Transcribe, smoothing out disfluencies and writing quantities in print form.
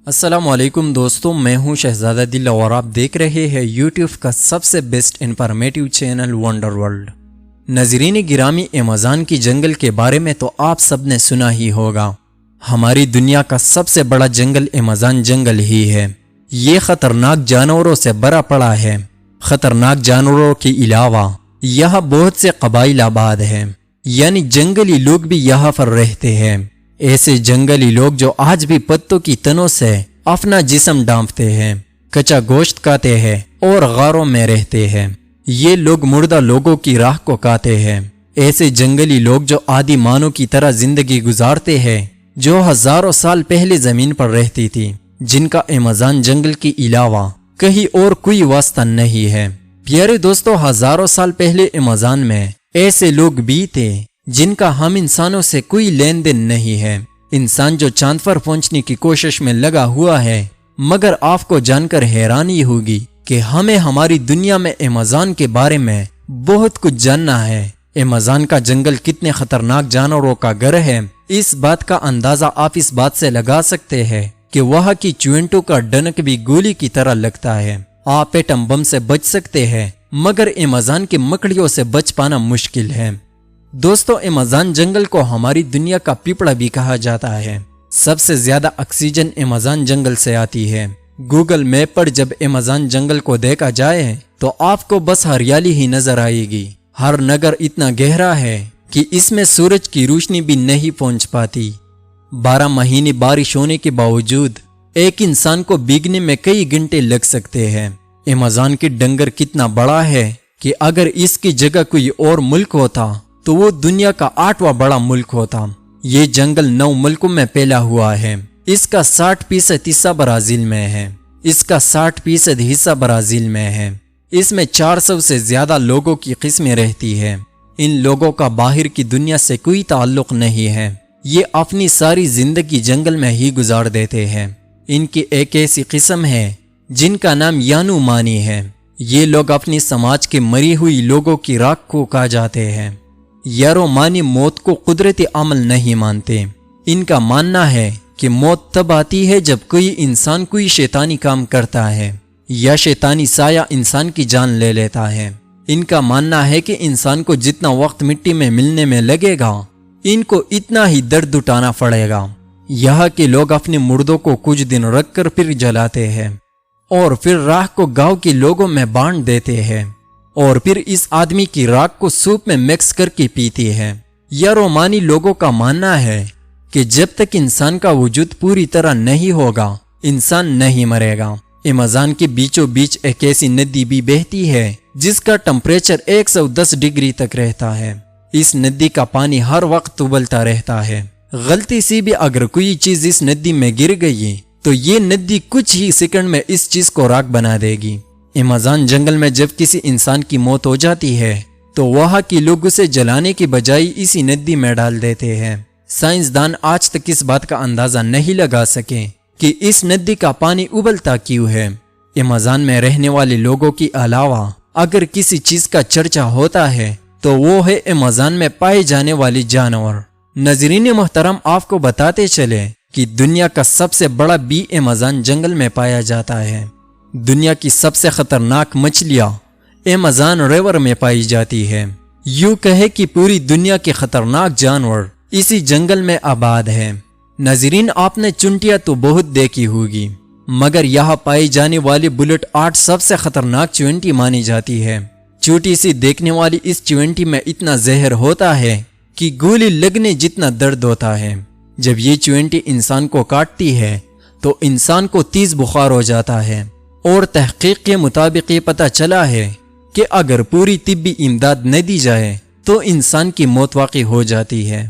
السلام علیکم دوستوں، میں ہوں شہزادہ دل اور آپ دیکھ رہے ہیں یوٹیوب کا سب سے best informative channel wonder world. ناظرین گرامی، ایمیزون کی جنگل کے بارے میں تو آپ سب نے سنا ہی ہوگا۔ ہماری دنیا کا سب سے بڑا جنگل ایمیزون جنگل ہی ہے۔ یہ خطرناک جانوروں سے بھرا پڑا ہے۔ خطرناک جانوروں کے علاوہ یہاں بہت سے قبائل آباد ہیں، یعنی جنگلی لوگ بھی یہاں پر رہتے ہیں۔ ایسے جنگلی لوگ جو آج بھی پتوں کی تنوں سے اپنا جسم ڈانپتے ہیں، کچا گوشت کھاتے ہیں اور غاروں میں رہتے ہیں۔ یہ لوگ مردہ لوگوں کی راہ کو کھاتے ہیں۔ ایسے جنگلی لوگ جو آدی مانو کی طرح زندگی گزارتے ہیں، جو ہزاروں سال پہلے زمین پر رہتی تھی، جن کا ایمیزون جنگل کے علاوہ کہیں اور کوئی واسطہ نہیں ہے۔ پیارے دوستو، ہزاروں سال پہلے ایمیزون میں ایسے لوگ بھی تھے جن کا ہم انسانوں سے کوئی لین دین نہیں ہے۔ انسان جو چاند پر پہنچنے کی کوشش میں لگا ہوا ہے، مگر آپ کو جان کر حیرانی ہوگی کہ ہمیں ہماری دنیا میں ایمیزون کے بارے میں بہت کچھ جاننا ہے۔ ایمیزون کا جنگل کتنے خطرناک جانوروں کا گھر ہے، اس بات کا اندازہ آپ اس بات سے لگا سکتے ہیں کہ وہاں کی چیونٹوں کا ڈنک بھی گولی کی طرح لگتا ہے۔ آپ ایٹم بم سے بچ سکتے ہیں، مگر ایمیزون کی مکڑیوں سے بچ پانا مشکل ہے۔ دوستو، ایمیزون جنگل کو ہماری دنیا کا پیپڑا بھی کہا جاتا ہے۔ سب سے زیادہ آکسیجن ایمیزون جنگل سے آتی ہے۔ گوگل میپ پر جب ایمیزون جنگل کو دیکھا جائے تو آپ کو بس ہریالی ہی نظر آئے گی۔ ہر نگر اتنا گہرا ہے کہ اس میں سورج کی روشنی بھی نہیں پہنچ پاتی۔ 12 مہینے بارش ہونے کے باوجود ایک انسان کو بھیگنے میں کئی گھنٹے لگ سکتے ہیں۔ ایمیزون کی ڈنگر کتنا بڑا ہے کہ اگر اس کی جگہ کوئی اور ملک ہوتا تو وہ دنیا کا 8واں بڑا ملک ہوتا۔ یہ جنگل 9 ملکوں میں پھیلا ہوا ہے۔ اس کا 60% حصہ برازیل میں ہے۔ اس میں 400 سے زیادہ لوگوں کی قسمیں رہتی ہیں۔ ان لوگوں کا باہر کی دنیا سے کوئی تعلق نہیں ہے۔ یہ اپنی ساری زندگی جنگل میں ہی گزار دیتے ہیں۔ ان کی ایک ایسی قسم ہے جن کا نام یانو مانی ہے۔ یہ لوگ اپنی سماج کے مری ہوئی لوگوں کی راکھ کو کھا جاتے ہیں۔ یارومانی موت کو قدرتی عمل نہیں مانتے۔ ان کا ماننا ہے کہ موت تب آتی ہے جب کوئی انسان کوئی شیطانی کام کرتا ہے یا شیطانی سایہ انسان کی جان لے لیتا ہے۔ ان کا ماننا ہے کہ انسان کو جتنا وقت مٹی میں ملنے میں لگے گا، ان کو اتنا ہی درد اٹھانا پڑے گا۔ یہاں کے لوگ اپنے مردوں کو کچھ دن رکھ کر پھر جلاتے ہیں اور پھر راکھ کو گاؤں کے لوگوں میں بانٹ دیتے ہیں اور پھر اس آدمی کی راکھ کو سوپ میں مکس کر کے پیتی ہے۔ یا رومانی لوگوں کا ماننا ہے کہ جب تک انسان کا وجود پوری طرح نہیں ہوگا، انسان نہیں مرے گا۔ ایمیزون کے بیچوں بیچ ایک ایسی ندی بھی بہتی ہے جس کا ٹمپریچر 110 ڈگری تک رہتا ہے۔ اس ندی کا پانی ہر وقت ابلتا رہتا ہے۔ غلطی سے بھی اگر کوئی چیز اس ندی میں گر گئی تو یہ ندی کچھ ہی سیکنڈ میں اس چیز کو راکھ بنا دے گی۔ ایمیزون جنگل میں جب کسی انسان کی موت ہو جاتی ہے تو وہاں کے لوگ اسے جلانے کی بجائے اسی ندی میں ڈال دیتے ہیں۔ سائنسدان آج تک اس بات کا اندازہ نہیں لگا سکے کہ اس ندی کا پانی ابلتا کیوں ہے۔ ایمیزون میں رہنے والے لوگوں کے علاوہ اگر کسی چیز کا چرچا ہوتا ہے تو وہ ہے ایمیزون میں پائے جانے والی جانور۔ ناظرین محترم، آپ کو بتاتے چلے کہ دنیا کا سب سے بڑا بی ایمیزون جنگل میں پایا جاتا ہے۔ دنیا کی سب سے خطرناک مچھلیاں ایمیزون ریور میں پائی جاتی ہے۔ یوں کہے کہ پوری دنیا کے خطرناک جانور اسی جنگل میں آباد ہیں۔ ناظرین، آپ نے چونٹیاں تو بہت دیکھی ہوگی، مگر یہاں پائی جانے والی بلٹ 8 سب سے خطرناک چیونٹی مانی جاتی ہے۔ چھوٹی سی دیکھنے والی اس چیونٹی میں اتنا زہر ہوتا ہے کہ گولی لگنے جتنا درد ہوتا ہے۔ جب یہ چیونٹی انسان کو کاٹتی ہے تو انسان کو تیز بخار ہو جاتا ہے، اور تحقیق کے مطابق یہ پتہ چلا ہے کہ اگر پوری طبی امداد نہ دی جائے تو انسان کی موت واقع ہو جاتی ہے۔